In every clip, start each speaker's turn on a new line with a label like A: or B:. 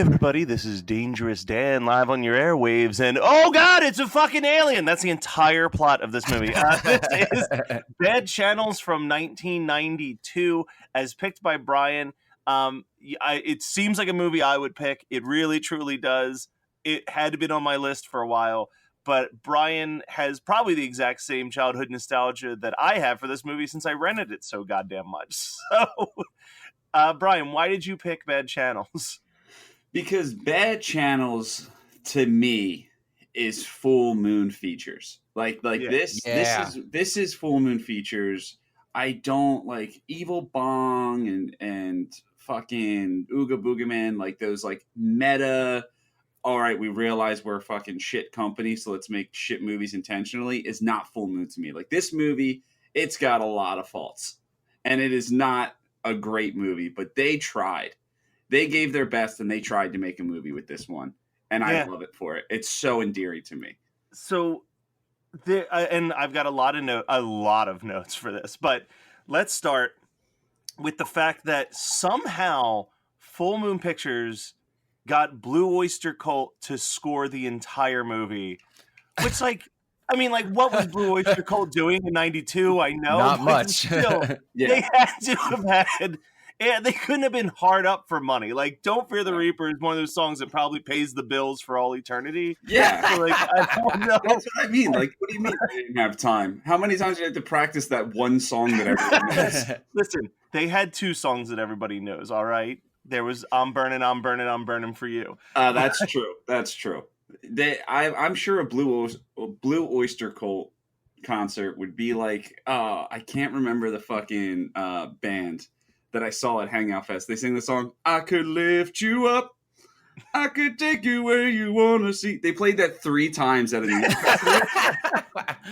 A: everybody, this is Dangerous Dan live on your airwaves, and oh god, it's a fucking alien! That's the entire plot of this movie. This is Bad Channels from 1992, as picked by Brian. It seems like a movie I would pick. It really, truly does. It had been on my list for a while, but Brian has probably the exact same childhood nostalgia that I have for this movie since I rented it so goddamn much. So, Brian, why did you pick Bad Channels?
B: Because Bad Channels, to me, is full moon features. This is full moon features. I don't like Evil Bong and fucking Ooga Booga Man, like those like meta. All right, we realize we're a fucking shit company, so let's make shit movies intentionally. Is not full moon to me. Like this movie, it's got a lot of faults, and it is not a great movie. But they tried. They gave their best, and they tried to make a movie with this one, and I love it for it. It's so endearing to me.
A: So, and I've got a lot of notes for this, but let's start with the fact that somehow Full Moon Pictures got Blue Oyster Cult to score the entire movie, which, what was Blue Oyster Cult doing in '92? I know,
C: not much.
A: Still, they had to have had. Yeah, they couldn't have been hard up for money. Like, Don't Fear the Reaper is one of those songs that probably pays the bills for all eternity.
B: Yeah.
A: So, I don't know.
B: That's what I mean. Like, what do you mean they didn't have time? How many times did you have to practice that one song that everyone knows?
A: Listen, they had two songs that everybody knows, all right? There was I'm Burning, I'm Burning, I'm Burning for You.
B: That's true. That's true. I'm sure a Blue Oyster Cult concert would be like, I can't remember the fucking band that I saw at Hangout Fest. They sing the song, I could lift you up. I could take you where you want to see. They played that 3 times at an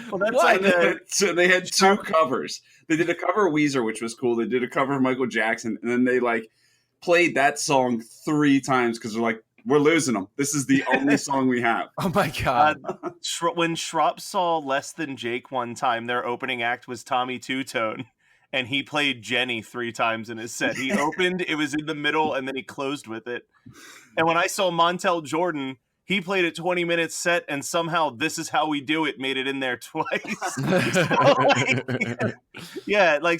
A: Well, that's
B: so they had 2 covers. They did a cover of Weezer, which was cool. They did a cover of Michael Jackson. And then they played that song 3 times because they're like, we're losing them. This is the only song we have.
C: Oh my God.
A: When Schropp saw Less Than Jake one time, their opening act was Tommy Two-Tone. And he played Jenny 3 times in his set. He opened, it was in the middle, and then he closed with it. And when I saw Montel Jordan, he played a 20-minute set, and somehow This Is How We Do It made it in there twice.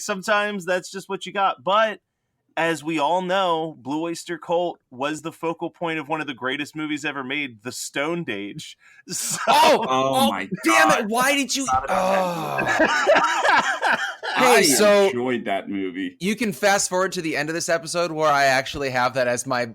A: Sometimes that's just what you got. But as we all know, Blue Oyster Cult was the focal point of one of the greatest movies ever made, The Stoned Age. So,
B: oh my
C: damn
B: God.
C: it! Why did you?
B: I
C: so
B: enjoyed that movie.
C: You can fast forward to the end of this episode where I actually have that as my.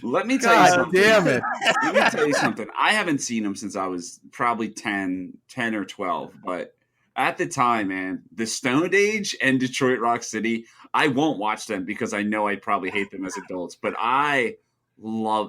B: Let me tell you something.
C: Damn it!
B: Let me tell you something. I haven't seen them since I was probably 10 or 12, but at the time, man, the Stoned Age and Detroit Rock City, I won't watch them because I know I'd probably hate them as adults, but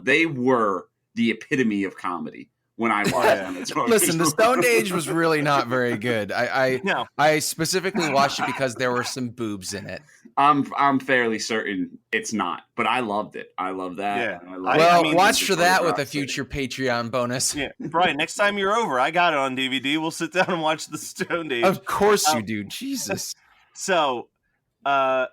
B: they were the epitome of comedy when I watched them.
C: Listen, the Stoned Age was really not very good. I specifically watched it because there were some boobs in it.
B: I'm fairly certain it's not, but I loved it. I love that.
C: Yeah. Watch for that with a future Patreon bonus.
A: Yeah, Brian, next time you're over, I got it on DVD. We'll sit down and watch the Stoned Age.
C: Of course you do. Jesus.
A: So, the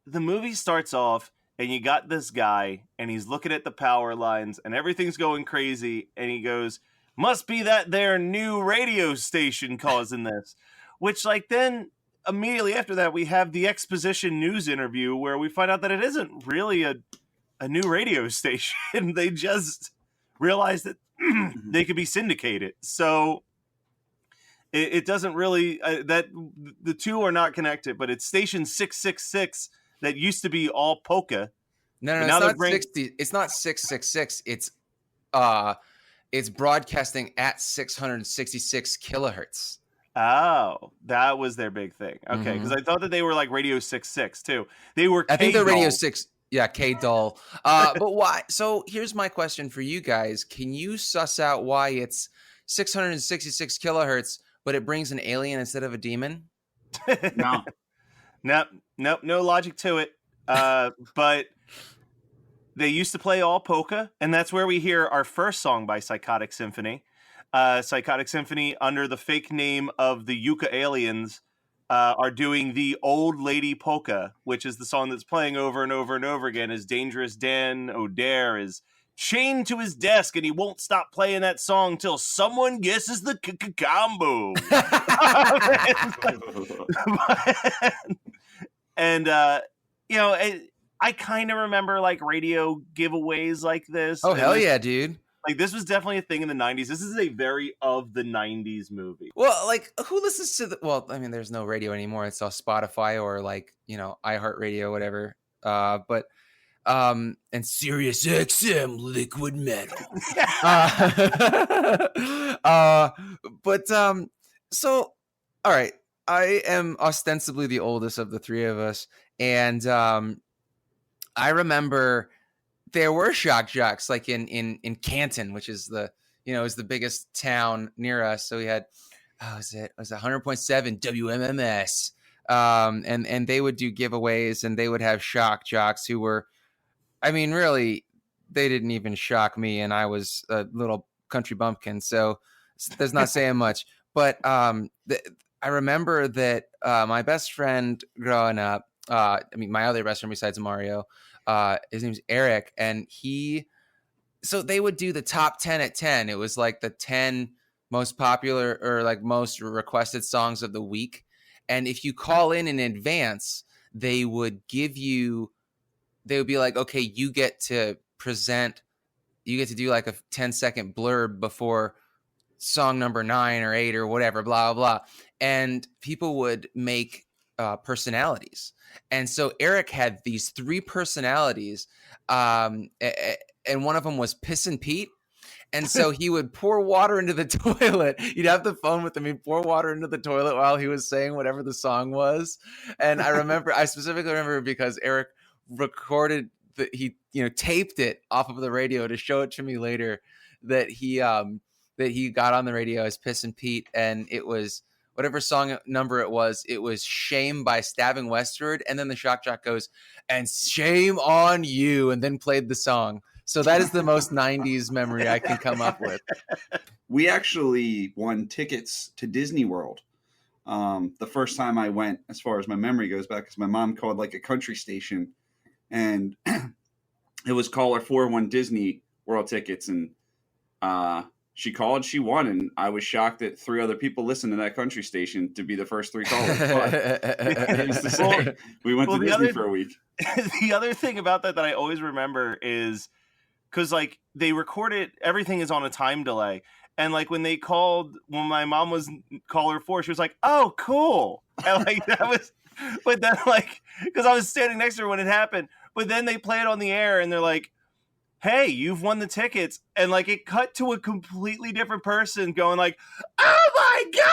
A: movie starts off, and you got this guy, and he's looking at the power lines, and everything's going crazy, and he goes, must be that their new radio station causing this. Which, then immediately after that, we have the exposition news interview where we find out that it isn't really a new radio station. They just realized that they could be syndicated. So it doesn't really, that the two are not connected, but it's station 666 that used to be all polka.
C: No, it's not 60. It's not 666. It's broadcasting at 666 kilohertz.
A: Oh, that was their big thing. Okay, because I thought that they were like Radio 66 too. They were.
C: I think they're Radio 6. Yeah, K-Doll. But why? So here's my question for you guys. Can you suss out why it's 666 kilohertz, but it brings an alien instead of a demon?
B: No.
A: Nope, no logic to it. But they used to play all polka, and that's where we hear our first song by Psychotic Symphony. Psychotic Symphony, under the fake name of the Yucca Aliens, are doing the Old Lady Polka, which is the song that's playing over and over and over again as Dangerous Dan O'Dare is chained to his desk and he won't stop playing that song till someone guesses the combo. And I kind of remember like radio giveaways like this.
C: Oh, hell yeah, dude.
A: Like, this was definitely a thing in the 90s. This is a very of the 90s movie.
C: Well, like, who listens to well, I mean, there's no radio anymore. It's all Spotify or like, iHeartRadio, whatever. And Sirius XM Liquid Metal. So, all right. I am ostensibly the oldest of the three of us. And I remember there were shock jocks like in Canton, which is is the biggest town near us. So we had, it was 100.7 WMMS. And they would do giveaways and they would have shock jocks who were, I mean, really, they didn't even shock me. And I was a little country bumpkin. So there's not saying much, but I remember that my best friend growing up, my other best friend besides Mario, his name's Eric, and so they would do the top 10 at 10. It was like the 10 most popular or like most requested songs of the week. And if you call in advance, they would be like, okay, you get to do like a 10-second blurb before song number 9 or 8 or whatever, blah, blah, blah. And people would make personalities. And so Eric had these 3 personalities, and one of them was Pissin' Pete. And so he would pour water into the toilet. He'd have the phone with him. He'd pour water into the toilet while he was saying whatever the song was. And I specifically remember because Eric recorded he taped it off of the radio to show it to me later that he got on the radio as Pissin' Pete, and it was whatever song number it was Shame by Stabbing Westward. And then the shock jock goes, and shame on you, and then played the song. So that is the most 90s memory I can come up with.
B: We actually won tickets to Disney World. The first time I went, as far as my memory goes back, because my mom called like a country station, and it was caller 401 Disney World tickets. And she called, she won, and I was shocked that 3 other people listened to that country station to be the first 3 callers. But we went to Disney for a week.
A: The other thing about that I always remember is because like they recorded, everything is on a time delay. And like when my mom was caller 4, she was like, "Oh, cool." And like that was, but then like, because I was standing next to her when it happened, but then they play it on the air and they're like, "Hey, you've won the tickets." And like it cut to a completely different person going like, "Oh my God."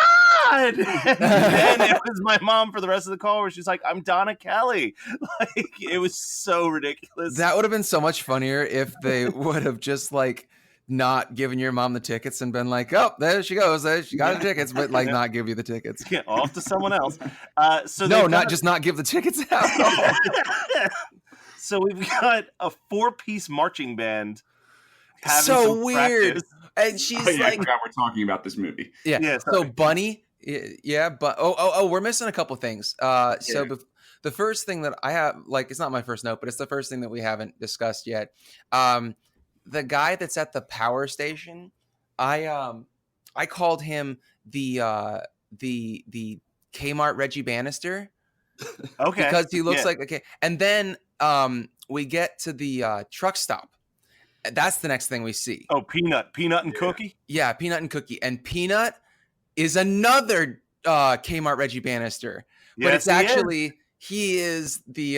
A: And then it was my mom for the rest of the call where she's like, "I'm Donna Kelly." Like it was so ridiculous.
C: That would have been so much funnier if they would have just like not given your mom the tickets and been like, "Oh, there she goes. There she got the tickets," but like not give you the tickets.
A: Yeah, off to someone else. So
C: no, not give the tickets out.
A: So we've got a 4-piece marching band.
C: So weird.
A: Practice.
C: And she's
B: I
C: like,
B: forgot we're talking about this movie.
C: Yeah. So Bunny, yeah, but we're missing a couple things. So the first thing that I have, like, it's not my first note, but it's the first thing that we haven't discussed yet. The guy that's at the power station, I called him the Kmart Reggie Bannister.
A: Okay.
C: Because he looks like okay. And then we get to the truck stop. That's the next thing we see.
A: Oh, Peanut and Cookie?
C: Yeah, Peanut and Cookie. And Peanut is another Kmart Reggie Bannister. But it's actually he's the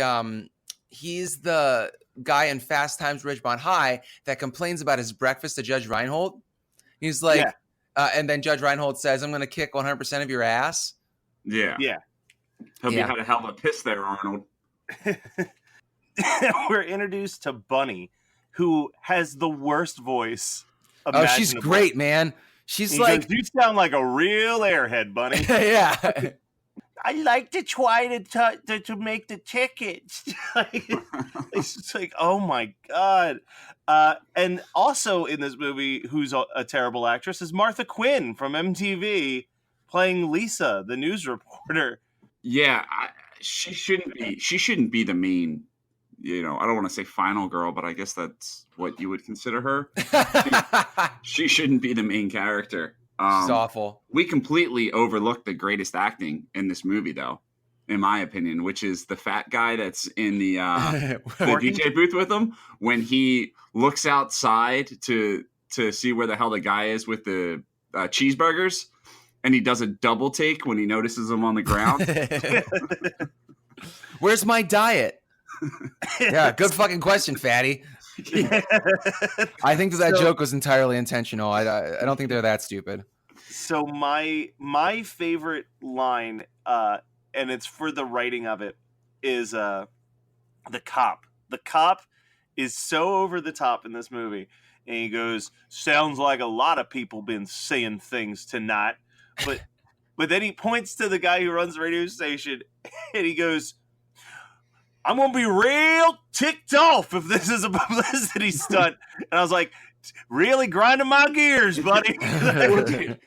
C: guy in Fast Times Ridgemont High that complains about his breakfast to Judge Reinhold. He's like, and then Judge Reinhold says, "I'm going to kick 100% of your ass."
B: Yeah. Hope you had a hell of a piss there, Arnold.
A: We're introduced to Bunny, who has the worst voice.
C: Oh, she's great, man. She's like,
A: "You sound like a real airhead, Bunny."
C: Yeah.
A: I like to try to make the tickets. It's like, oh my God. And also in this movie, who's a terrible actress, is Martha Quinn from MTV playing Lisa, the news reporter.
B: Yeah, she shouldn't be. She shouldn't be the main. I don't want to say final girl, but I guess that's what you would consider her. She shouldn't be the main character.
C: She's awful.
B: We completely overlooked the greatest acting in this movie, though, in my opinion, which is the fat guy that's in the DJ booth with him when he looks outside to see where the hell the guy is with the cheeseburgers, and he does a double take when he notices him on the ground.
C: Where's my diet? Yeah, good fucking question, fatty. I think that joke was entirely intentional. I don't think they're that stupid.
A: So my favorite line, and it's for the writing of it, is the cop. The cop is so over the top in this movie, and he goes, "Sounds like a lot of people been saying things tonight," but then he points to the guy who runs the radio station, and he goes, "I'm going to be real ticked off if this is a publicity stunt." And I was like, really grinding my gears, buddy.
B: I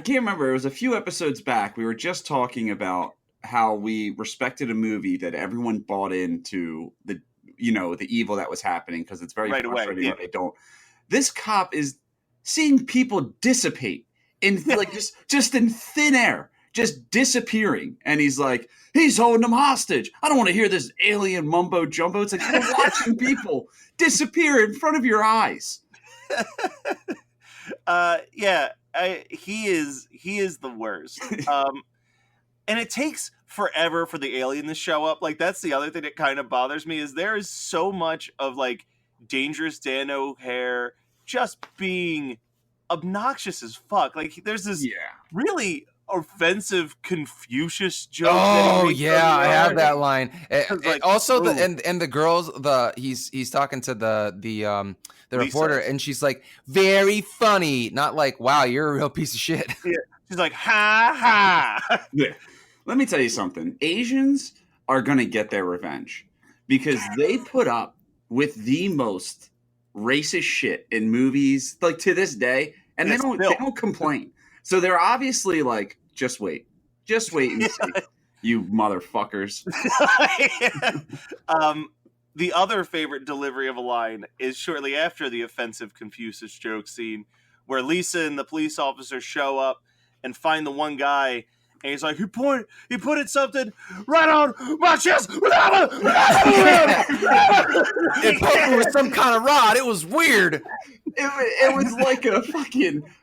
B: can't remember. It was a few episodes back. We were just talking about how we respected a movie that everyone bought into the evil that was happening because it's very frustrating when they don't. This cop is seeing people dissipate in like just in thin air, just disappearing. And he's like, he's holding them hostage. I don't want to hear this alien mumbo jumbo. It's like you're watching people disappear in front of your eyes.
A: He is the worst. And it takes forever for the alien to show up. Like, that's the other thing that kind of bothers me is there is so much of like Dangerous Dan O'Hare just being obnoxious as fuck. Like, there's this really offensive Confucius joke.
C: Oh yeah, I have that line. Also, the girls, he's talking to the reporter, and she's like, very funny, not like, wow, you're a real piece of shit.
A: Yeah. She's like, ha ha.
B: Yeah. Let me tell you something. Asians are gonna get their revenge because they put up with the most racist shit in movies, like to this day, and they don't complain. So they're obviously like, just wait and see, you motherfuckers.
A: The other favorite delivery of a line is shortly after the offensive Confucius joke scene, where Lisa and the police officers show up and find the one guy, and he's like, he put something right on my chest.
C: It poked with some kind of rod. It was weird.
B: It was like a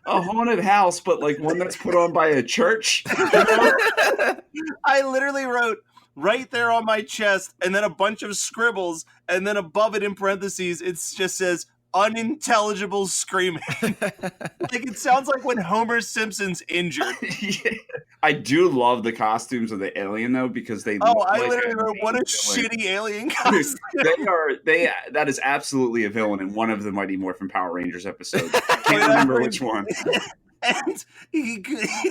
B: haunted house, but like one that's put on by a church.
A: I literally wrote right there on my chest, and then a bunch of scribbles, and then above it in parentheses, it just says unintelligible screaming. Like, it sounds like when Homer Simpson's injured.
B: Yeah. I do love the costumes of the alien though, because they
A: literally wrote, what a shitty alien costume.
B: That is absolutely a villain in one of the Mighty Morphin Power Rangers episodes. I can't remember which one.
A: And he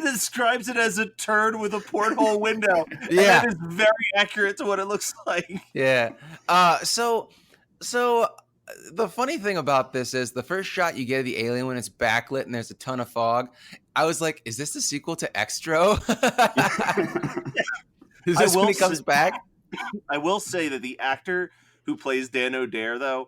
A: describes it as a turd with a porthole window.
C: Yeah.
A: And that is very accurate to what it looks like.
C: Yeah. So the funny thing about this is the first shot you get of the alien when it's backlit and there's a ton of fog. I was like, is this the sequel to Extro? Is this when he comes back?
A: I will say that the actor who plays Dan O'Dare, though,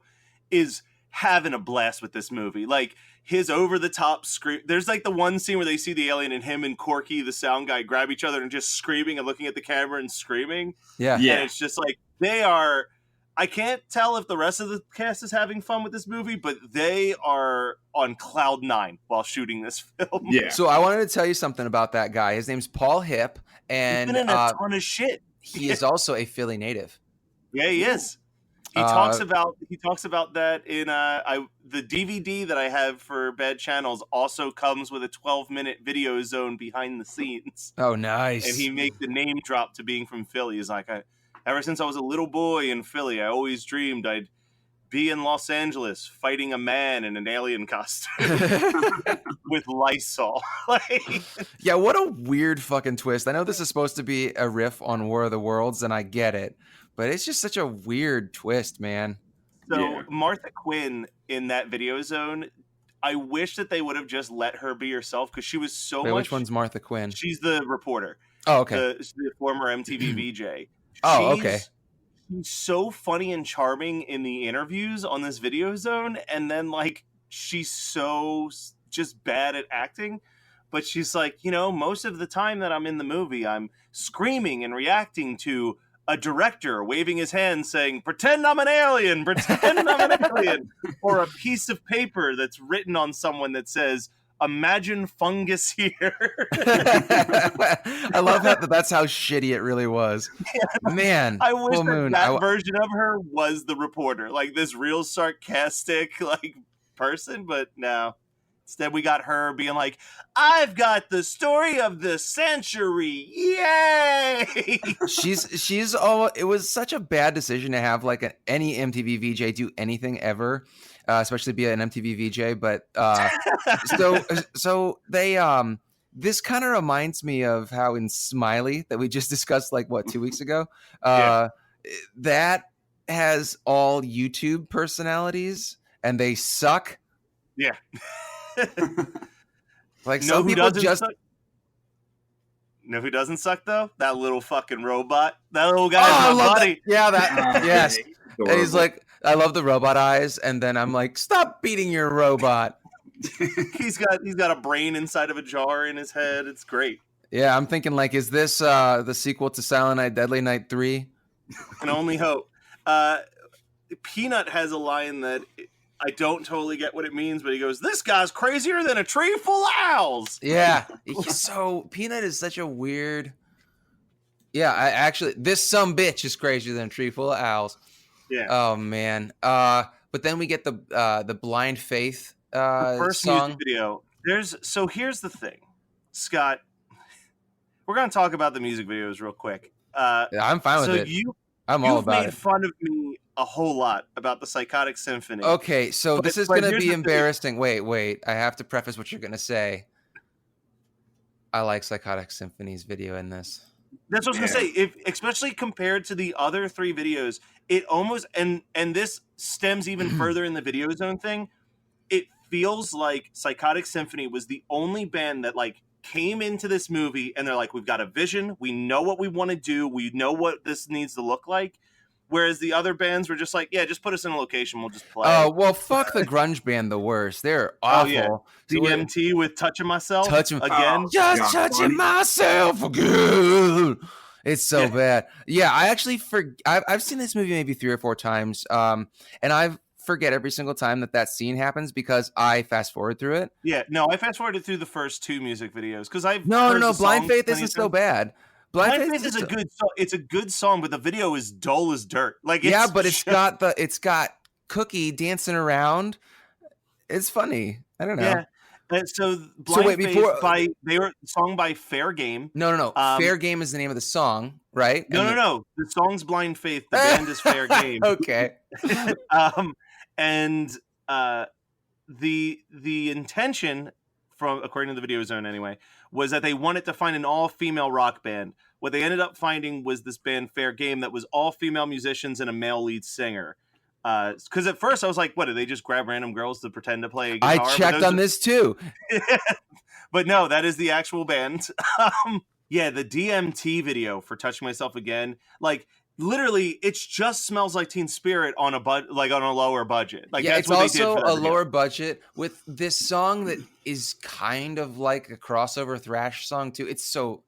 A: is having a blast with this movie. Like, his over-the-top scream. There's like the one scene where they see the alien and him and Corky, the sound guy, grab each other and just screaming and looking at the camera and screaming.
C: Yeah.
A: And it's just like, they are... I can't tell if the rest of the cast is having fun with this movie, but they are on cloud 9 while shooting this film.
B: Yeah.
C: So I wanted to tell you something about that guy. His name's Paul Hipp, and
A: he's been in a ton of shit.
C: He is also a Philly native.
A: Yeah, he is. He talks about that in the DVD that I have for Bad Channels also comes with a 12-minute video zone behind the scenes.
C: Oh, nice.
A: And he makes the name drop to being from Philly. He's like, ever since I was a little boy in Philly, I always dreamed I'd be in Los Angeles fighting a man in an alien costume with Lysol.
C: Yeah, what a weird fucking twist. I know this is supposed to be a riff on War of the Worlds, and I get it, but it's just such a weird twist, man.
A: So Martha Quinn in that video zone, I wish that they would have just let her be herself because she was so much...
C: Which one's Martha Quinn?
A: She's the reporter.
C: Oh, okay.
A: The former MTV VJ.
C: Oh, okay.
A: She's so funny and charming in the interviews on this Video Zone, and then like she's so just bad at acting. But she's like, most of the time that I'm in the movie, I'm screaming and reacting to a director waving his hand saying, "Pretend I'm an alien, pretend I'm an alien," or a piece of paper that's written on someone that says, "Imagine fungus here."
C: I love that's how shitty it really was. Yeah. Man,
A: I wish that version of her was the reporter, like this real sarcastic like person, but no. Instead, we got her being like, "I've got the story of the century, yay!"
C: She's all. It was such a bad decision to have like any MTV VJ do anything ever, especially be an MTV VJ. But so they this kind of reminds me of how in Smiley that we just discussed like 2 weeks ago, that has all YouTube personalities and they suck.
A: Yeah.
C: Like some people just
A: know who doesn't suck though? That little fucking robot. That little guy in my body.
C: Yes. And he's like, I love the robot eyes, and then I'm like, stop beating your robot.
A: he's got a brain inside of a jar in his head. It's great.
C: Yeah, I'm thinking like, is this the sequel to Silent Night, Deadly Night 3?
A: Can only hope. Peanut has a line that I don't totally get what it means, but he goes, "This guy's crazier than a tree full of owls."
C: Yeah. So Peanut is such a weird. Yeah, this sumbitch is crazier than a tree full of owls.
A: Yeah.
C: Oh man. But then we get the Blind Faith
A: first
C: song.
A: Music video. Here's the thing, Scott. We're gonna talk about the music videos real quick.
C: I'm fine with it. I'm all about it.
A: You've made fun of me a whole lot about the Psychotic Symphony.
C: Okay, so this is going to be embarrassing. Wait. I have to preface what you're going to say. I like Psychotic Symphony's video in this.
A: That's what I was going to say. Especially compared to the other 3 videos, it almost and this stems even further in the Video Zone thing. It feels like Psychotic Symphony was the only band that like came into this movie and they're like, we've got a vision, we know what we want to do, we know what this needs to look like. Whereas the other bands were just like, yeah, just put us in a location, we'll just play.
C: Oh, well, fuck the grunge band the worst. They're awful. Oh, yeah.
A: DMT with Touching Myself again.
C: Just touching myself again. It's so bad. Yeah, I actually I've seen this movie maybe 3 or 4 times, and I forget every single time that scene happens because I fast forward through it.
A: Yeah, no, I fast forwarded through the first 2 music videos because I've
C: no. Blind Faith isn't so bad.
A: Blind Faith is a good song. It's a good song, but the video is dull as dirt. Like
C: but it's got Cookie dancing around. It's funny. I don't know.
A: Yeah. So Blind Faith they were sung by Fair Game.
C: No. Fair Game is the name of the song, right?
A: No. The song's Blind Faith. The band is Fair Game.
C: Okay.
A: And the intention, according to the Video Zone anyway, was that they wanted to find an all-female rock band. What they ended up finding was this band Fair Game that was all female musicians and a male lead singer. Because at first I was like, what, did they just grab random girls to pretend to play a guitar?
C: I checked on this too.
A: But no, that is the actual band. Yeah, the DMT video for Touching Myself Again, like literally, it just Smells Like Teen Spirit on a lower budget. Like
C: yeah,
A: that's
C: it's
A: what
C: also
A: they did for
C: a lower budget with this song that is kind of like a crossover thrash song too. It's so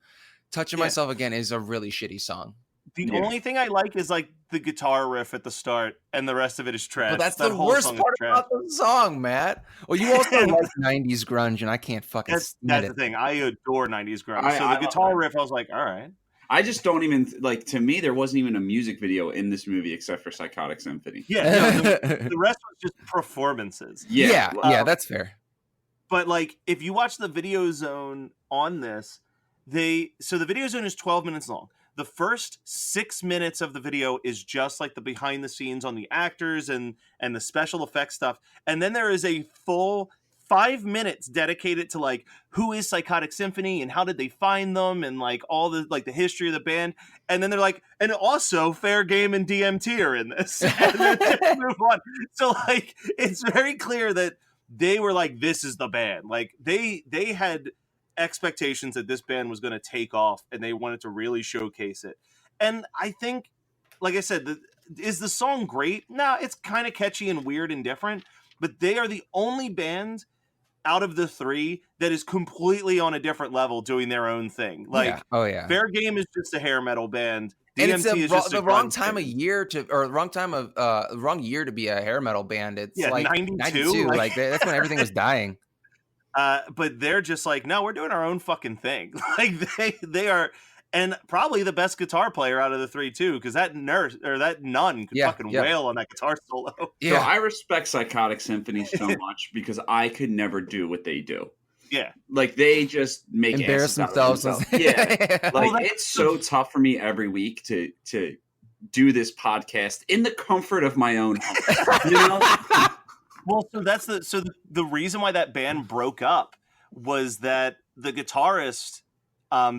C: Touching Myself Again is a really shitty song.
A: The only thing I like is like the guitar riff at the start, and the rest of it is trash.
C: But that's the worst part about the song, Matt. Well, you also like 90s grunge, and I can't fucking
A: that's the thing. I adore 90s grunge. So the guitar riff, I was like, all right.
B: I just don't even like. To me, there wasn't even a music video in this movie except for Psychotic Symphony.
A: Yeah, no, the rest was just performances.
C: Yeah, that's fair.
A: But like, if you watch the Video Zone on this, the Video Zone is 12 minutes long. The first 6 minutes of the video is just like the behind the scenes on the actors and the special effects stuff. And then there is a full 5 minutes dedicated to like, who is Psychotic Symphony and how did they find them? And like all the, like the history of the band. And then they're like, and also Fair Game and DMT are in this. And then they move on. So like, it's very clear that they were like, this is the band. Like they had expectations that this band was going to take off, and they wanted to really showcase it. And I think, like I said, is the song great? No, it's kind of catchy and weird and different, but they are the only band out of the three that is completely on a different level doing their own thing. Like, Fair Game is just a hair metal band.
C: And it's the wrong time of year wrong year to be a hair metal band. It's like 92. Like that's when everything was dying.
A: But they're just like, no, we're doing our own fucking thing. Like they are, and probably the best guitar player out of the three too, because that nun could fucking wail on that guitar solo.
B: Yeah, so I respect Psychotic Symphony so much because I could never do what they do.
A: Yeah,
B: like they just make
C: embarrass themselves.
B: Yeah, like it's so tough for me every week to do this podcast in the comfort of my own home. You know.
A: Well, so the reason why that band broke up was that the guitarist,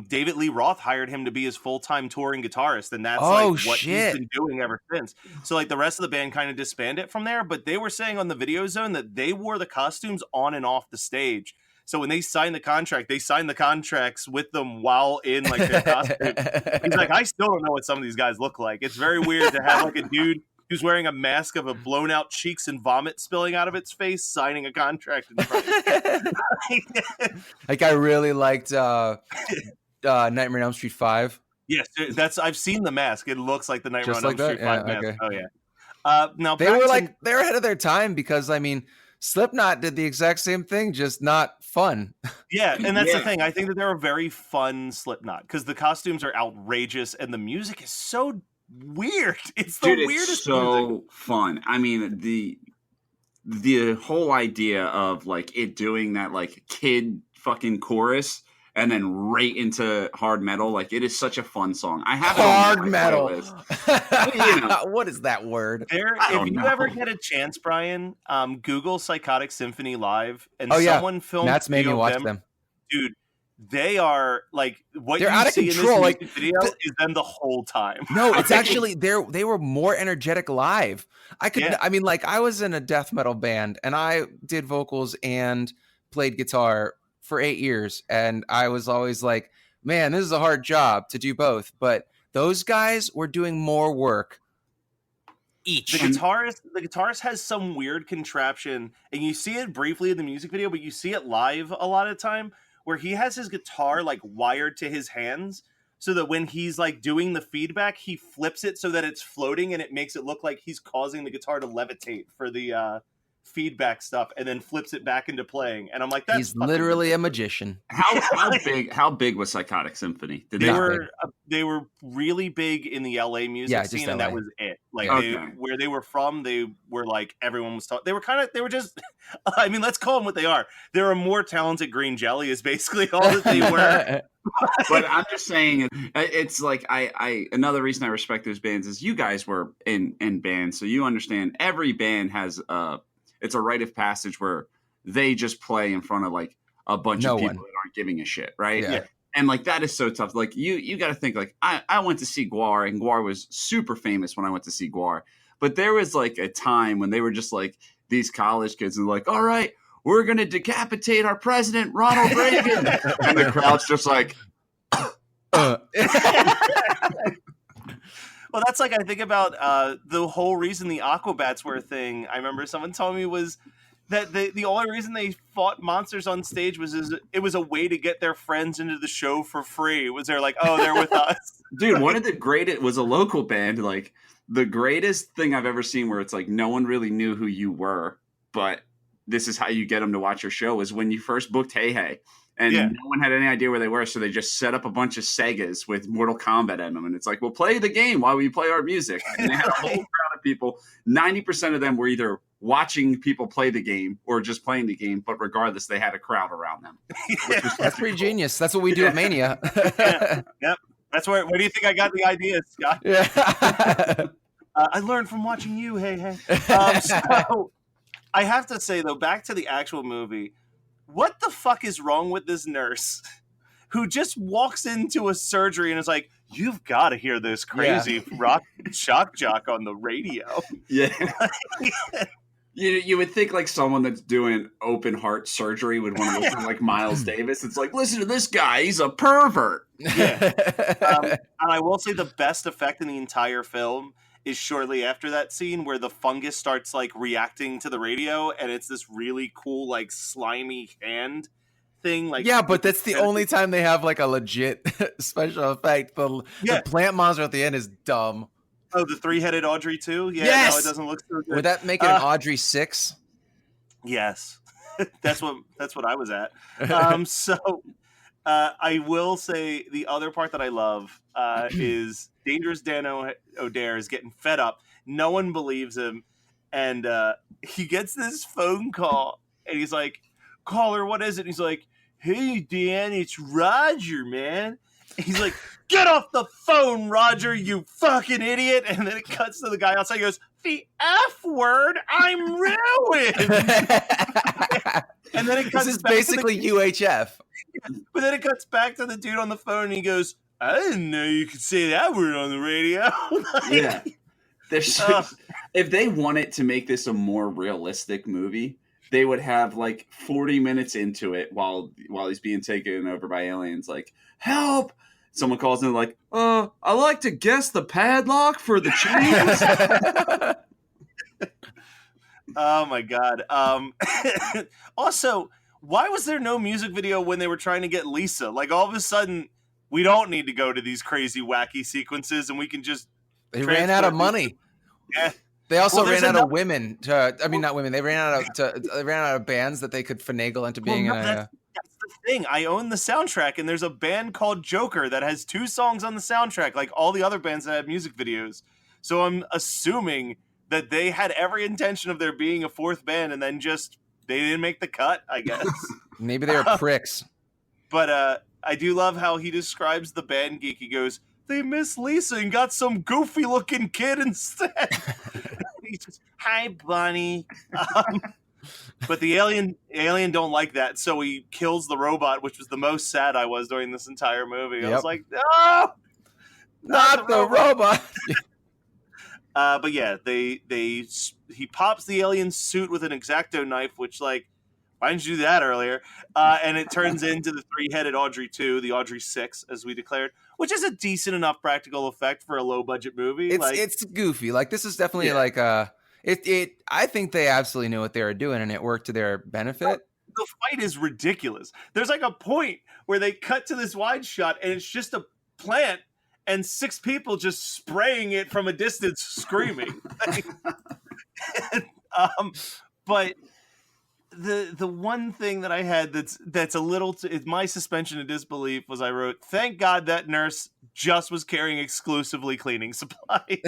A: David Lee Roth, hired him to be his full-time touring guitarist, and that's what he's been doing ever since. So like the rest of the band kind of disbanded from there, but they were saying on the Video Zone that they wore the costumes on and off the stage. So when they signed the contract, they signed the contracts with them while in like their costume. He's like, I still don't know what some of these guys look like. It's very weird to have like a dude who's wearing a mask of a blown out cheeks and vomit spilling out of its face, signing a contract in front of
C: Like I really liked Nightmare on Elm Street 5.
A: Yes, I've seen the mask. It looks like the Nightmare on Elm Street 5 mask. Okay. Oh yeah. Now
C: they're ahead of their time because I mean Slipknot did the exact same thing, just not fun.
A: Yeah, and that's the thing. I think that they're a very fun Slipknot because the costumes are outrageous and the music is so weird. It's the weirdest.
B: It's so
A: music.
B: Fun. I mean, the whole idea of like it doing that like kid fucking chorus and then right into hard metal, like it is such a fun song. I have
C: hard metal.
B: You know.
C: What is that word?
A: If you ever get a chance, Brian, Google Psychotic Symphony live, and someone filmed.
C: That's made me watch them,
A: dude. They are like what
C: they're
A: you
C: out of
A: see
C: control.
A: In this
C: like
A: video is them the whole time.
C: No, it's actually they were more energetic live. I mean, like I was in a death metal band and I did vocals and played guitar for 8 years, and I was always like, man, this is a hard job to do both. But those guys were doing more work each.
A: The guitarist has some weird contraption, and you see it briefly in the music video, but you see it live a lot of the time, where he has his guitar like wired to his hands so that when he's like doing the feedback, he flips it so that it's floating and it makes it look like he's causing the guitar to levitate for the feedback stuff, and then flips it back into playing. And I'm like, that's
C: he's literally a magician.
B: How big was Psychotic Symphony?
A: They were really big in the LA music scene, and that was it. Like where they were from, they were like everyone was talking. They were just. I mean, let's call them what they are. They're a more talented green jelly, is basically all that they were.
B: But I'm just saying, it's like I another reason I respect those bands is you guys were in bands, so you understand. Every band has it's a rite of passage where they just play in front of like a bunch of people that aren't giving a shit, right?
C: Yeah.
B: And like that is so tough. Like you got to think like I went to see Gwar, and Gwar was super famous when I went to see Gwar. But there was like a time when they were just like these college kids and like, all right, we're gonna decapitate our president, Ronald Reagan, and the crowd's just like.
A: Well, that's like I think about the whole reason the Aquabats were a thing. I remember someone telling me was that the only reason they fought monsters on stage was it was a way to get their friends into the show for free. Was they're like, oh, they're with us,
B: dude. One of the greatest was a local band. Like the greatest thing I've ever seen, where it's like no one really knew who you were, but this is how you get them to watch your show. Is when you first booked Hey Hey. And no one had any idea where they were, so they just set up a bunch of Segas with Mortal Kombat in them. And it's like, well, play the game while we play our music. And they had a whole crowd of people. 90% of them were either watching people play the game or just playing the game. But regardless, they had a crowd around them.
C: That's pretty genius. That's what we do at Mania.
A: Yep. That's where do you think I got the idea, Scott?
C: Yeah.
A: I learned from watching you, Hey. So I have to say, though, back to the actual movie, what the fuck is wrong with this nurse who just walks into a surgery and is like, you've got to hear this crazy rock shock jock on the radio?
B: Yeah. You would think like someone that's doing open heart surgery would want to listen to like Miles Davis. It's like, listen to this guy, he's a pervert.
A: Yeah. And I will say the best effect in the entire film is shortly after that scene where the fungus starts like reacting to the radio, and it's this really cool like slimy hand thing. Like,
C: yeah, but that's the only time they have like a legit special effect. The plant monster at the end is dumb.
A: Oh, the 3-headed Audrey too? Yeah,
C: yes!
A: No, it doesn't look so good.
C: Would that make it an Audrey 6?
A: Yes. that's what I was at. So I will say the other part that I love is Dangerous Dan O'Dare is getting fed up. No one believes him. And he gets this phone call and he's like, caller, what is it? And he's like, hey, Dan, it's Roger, man. And he's like, get off the phone, Roger, you fucking idiot. And then it cuts to the guy outside. He goes, the F word, I'm ruined. And then it cuts
C: this is
A: back
C: basically
A: to
C: UHF.
A: But then it cuts back to the dude on the phone and he goes, I didn't know you could say that word on the radio.
B: Yeah. If they wanted to make this a more realistic movie, they would have like 40 minutes into it while he's being taken over by aliens, like, help! Someone calls in like, I like to guess the padlock for the chains.
A: Oh my God. Also, why was there no music video when they were trying to get Lisa? Like all of a sudden, we don't need to go to these crazy, wacky sequences and we can just...
C: They ran out of money.
A: Yeah.
C: They also ran out of women. Not women. They ran out of bands that they could finagle into being
A: that's the thing. I own the soundtrack, and there's a band called Joker that has 2 songs on the soundtrack, like all the other bands that have music videos. So I'm assuming that they had every intention of there being a 4th band, and then just they didn't make the cut, I guess.
C: Maybe they were pricks.
A: But I do love how he describes the band geek. He goes, they miss Lisa and got some goofy-looking kid instead. He's just, hi, Bunny. But the alien don't like that, so he kills the robot, which was the most sad I was during this entire movie. I was like, no!
C: Not the robot!
A: But yeah, he pops the alien's suit with an X-Acto knife, which, like, why didn't you do that earlier? And it turns into the 3-headed Audrey 2, the Audrey 6, as we declared, which is a decent enough practical effect for a low-budget movie.
C: It's goofy. Like, this is definitely like a... I think they absolutely knew what they were doing, and it worked to their benefit.
A: The fight is ridiculous. There's like a point where they cut to this wide shot, and it's just a plant and 6 people just spraying it from a distance, screaming. But the one thing that I had that's a little my suspension of disbelief was I wrote, thank God that nurse just was carrying exclusively cleaning supplies.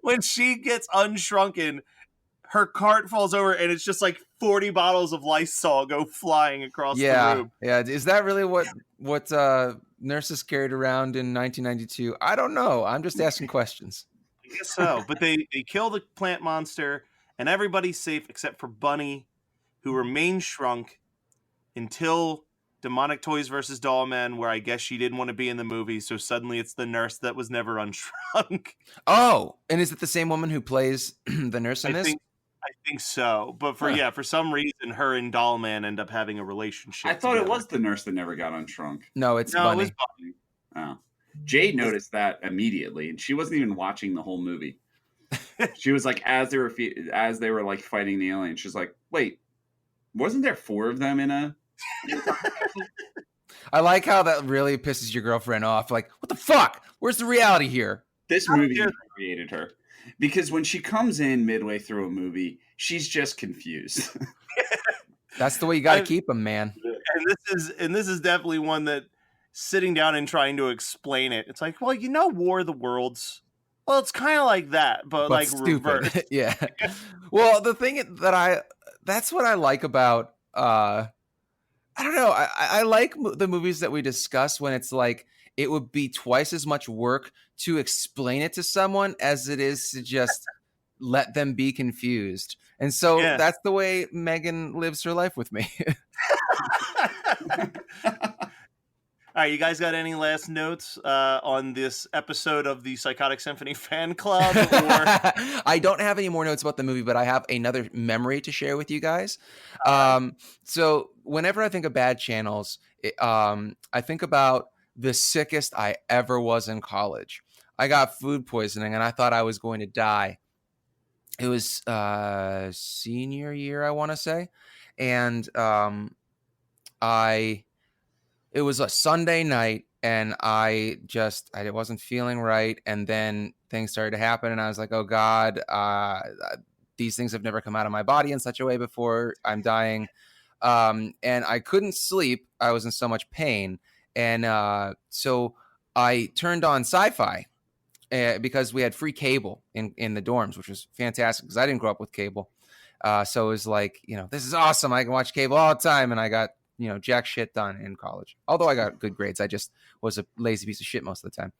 A: When she gets unshrunken, her cart falls over and it's just like 40 bottles of Lysol go flying across the room.
C: Yeah. Is that really what nurses carried around in 1992? I don't know. I'm just asking questions.
A: I guess so. But they kill the plant monster and everybody's safe except for Bunny, who remains shrunk until Demonic Toys versus Dollman, where I guess she didn't want to be in the movie, so suddenly it's the nurse that was never unshrunk.
C: Oh, and is it the same woman who plays the nurse in this?
A: I think so. But for some reason, her and Dollman end up having a relationship.
B: I thought it was the nurse that never got unshrunk.
C: No, it's Bunny.
A: It was Bunny.
B: Oh. Jade noticed that immediately, and she wasn't even watching the whole movie. She was like, as they were like fighting the alien, she's like, wait, wasn't there 4 of them in a...
C: I like how that really pisses your girlfriend off. Like, what the fuck? Where's the reality here?
B: This movie created her. Because when she comes in midway through a movie, she's just confused.
C: That's the way you got to keep them, man.
A: And this is definitely one that sitting down and trying to explain it. It's like, well, War of the Worlds. Well, it's kind of like that, but like
C: stupid.
A: Reverse.
C: Yeah. Well, the thing that's what I like about, I don't know. I like the movies that we discuss when it's like, it would be twice as much work to explain it to someone as it is to just let them be confused. And so that's the way Megan lives her life with me.
A: All right, you guys got any last notes on this episode of the Psychotic Symphony fan club? Or...
C: I don't have any more notes about the movie, but I have another memory to share with you guys. So whenever I think of bad channels, I think about the sickest I ever was in college. I got food poisoning and I thought I was going to die. It was senior year, I want to say. And it was a Sunday night and I wasn't feeling right. And then things started to happen and I was like, oh God, these things have never come out of my body in such a way before. I'm dying. And I couldn't sleep. I was in so much pain. And so I turned on sci-fi because we had free cable in the dorms, which was fantastic because I didn't grow up with cable. So it was like, this is awesome. I can watch cable all the time. And I got, jack shit done in college. Although I got good grades. I just was a lazy piece of shit most of the time.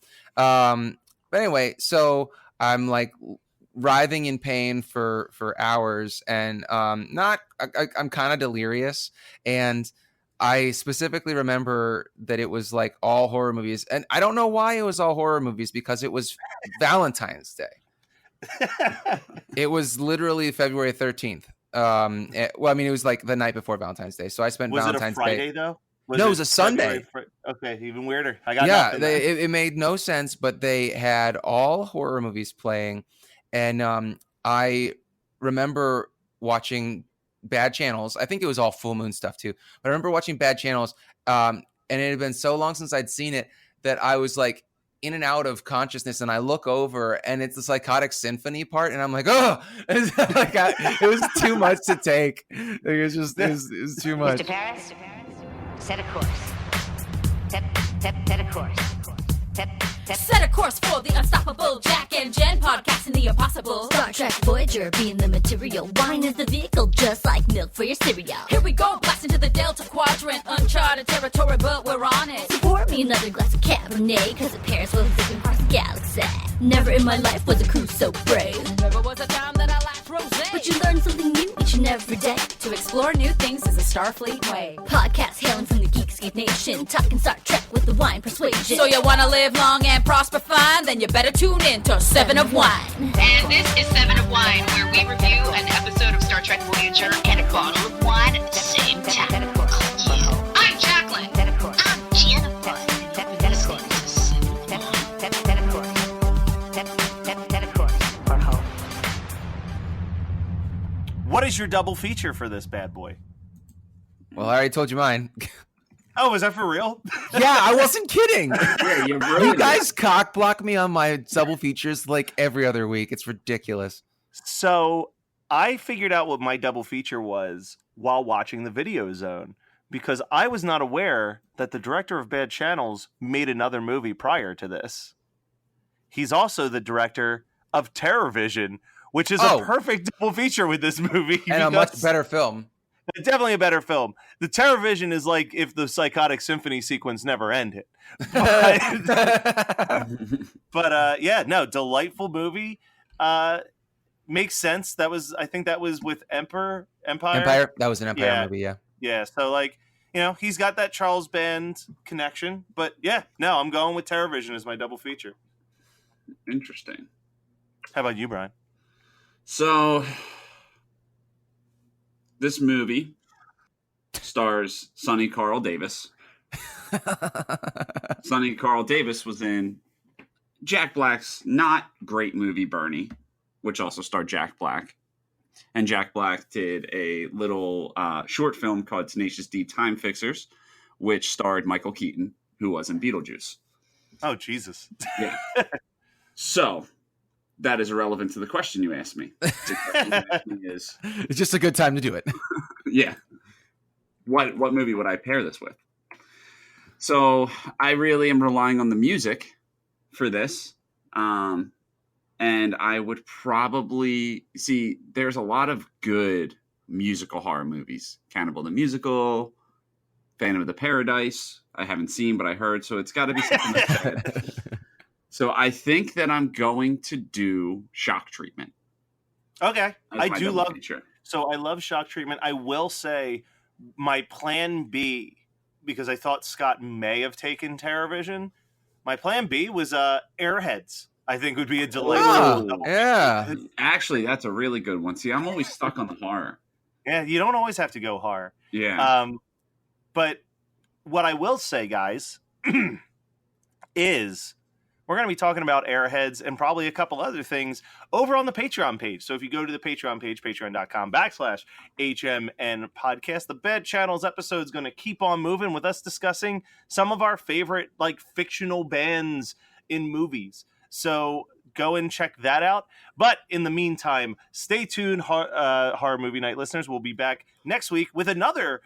C: But anyway, so I'm like writhing in pain for hours and I'm kind of delirious. And I specifically remember that it was like all horror movies. And I don't know why it was all horror movies because it was Valentine's Day. It was literally February 13th. It was like the night before Valentine's Day. So I spent Valentine's Day.
A: Was it a Friday though?
C: No, it was a Sunday.
A: Okay, even weirder. I got
C: it made no sense, but they had all horror movies playing. And I remember watching bad channels. I think it was all full moon stuff too. But I remember watching bad channels. And it had been so long since I'd seen it that I was like in and out of consciousness. And I look over and it's the Psychotic Symphony part. And I'm like, oh, it was too much to take. It was too much.
D: Mr. Paris, set a course. Set a course. Set a course for the unstoppable Jack and Jen podcasting the impossible. Star Trek Voyager being the material. Wine is the vehicle, just like milk for your cereal. Here we go, blast into the Delta Quadrant. Uncharted territory, but we're on it. So pour me another glass of Cabernet, cause it pairs well with different parts of the galaxy. Never in my life was a cruise so brave. Never was a time that I lacked rosé. But you learn something new each and every day. To explore new things is a Starfleet way. Podcast hailing from the Geekscape Nation, talking Star Trek with the wine persuasion. So you wanna live long and prosper fine? Then you better tune in to 7 of Wine.
E: And this is 7 of Wine, where we review an episode of Star Trek Voyager and a bottle of wine at the same time. Yeah. I'm Jacqueline. I'm Jennifer. This is 7 of Wine.
A: What is your double feature for this bad boy?
C: Well, I already told you mine.
A: Oh, was that for real?
C: Yeah, I wasn't kidding.
B: Yeah,
C: you guys cock block me on my double features like every other week. It's ridiculous.
A: So I figured out what my double feature was while watching the Video Zone because I was not aware that the director of Bad Channels made another movie prior to this. He's also the director of Terror Vision, which is a perfect double feature with this movie.
C: And a much better film.
A: Definitely a better film. The Terror Vision is like if the Psychotic Symphony sequence never ended. But delightful movie. Makes sense. I think that was with Empire.
C: That was an Empire movie, yeah.
A: Yeah, so he's got that Charles Band connection. But I'm going with Terror Vision as my double feature.
B: Interesting.
A: How about you, Brian?
B: So this movie stars Sonny Carl Davis. Sonny Carl Davis was in Jack Black's not great movie Bernie, which also starred Jack Black. And Jack Black did a little short film called Tenacious D Time Fixers, which starred Michael Keaton, who was in Beetlejuice.
A: Oh, Jesus.
B: Yeah. So that is irrelevant to the question you asked me. The question you asked me is,
C: it's just a good time to do it.
B: Yeah. What movie would I pair this with? So I really am relying on the music for this. And I would probably see there's a lot of good musical horror movies. Cannibal the Musical, Phantom of the Paradise. I haven't seen, but I heard. So it's got to be something that's good. So I think that I'm going to do Shock Treatment.
A: Okay. I love
B: feature.
A: So I love Shock Treatment. I will say my plan B because I thought Scott may have taken TerraVision. My plan B was Airheads. I think would be a delightful.
C: Yeah.
B: Actually, that's a really good one. See, I'm always stuck on the horror.
A: Yeah, you don't always have to go horror.
B: Yeah.
A: But what I will say, guys, is we're going to be talking about Airheads and probably a couple other things over on the Patreon page. So if you go to the Patreon page, patreon.com/HMN podcast, the Bad Channels episode is going to keep on moving with us discussing some of our favorite like fictional bands in movies. So go and check that out. But in the meantime, stay tuned, Horror Movie Night listeners. We'll be back next week with another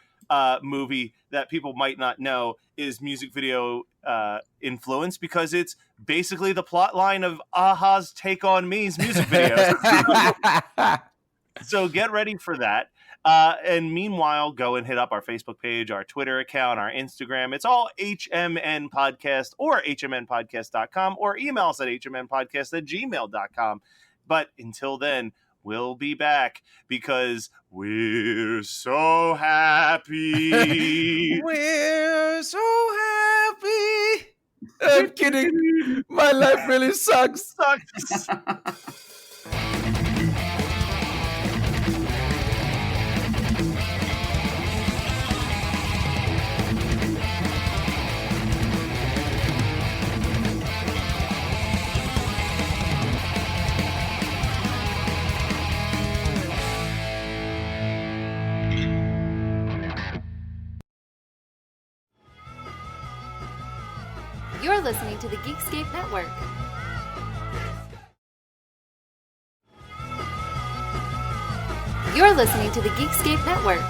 A: movie that people might not know is music video influence, because it's basically the plot line of Aha's Take On Me's music videos. So get ready for that. And meanwhile, go and hit up our Facebook page, our Twitter account, our Instagram. It's all HMN Podcast or HMNpodcast.com, or email us at HMNpodcast@gmail.com. But until then, we'll be back because we're so happy.
C: We're so happy. I'm kidding. My life really sucks.
F: You're listening to the Geekscape Network. You're listening to the Geekscape Network.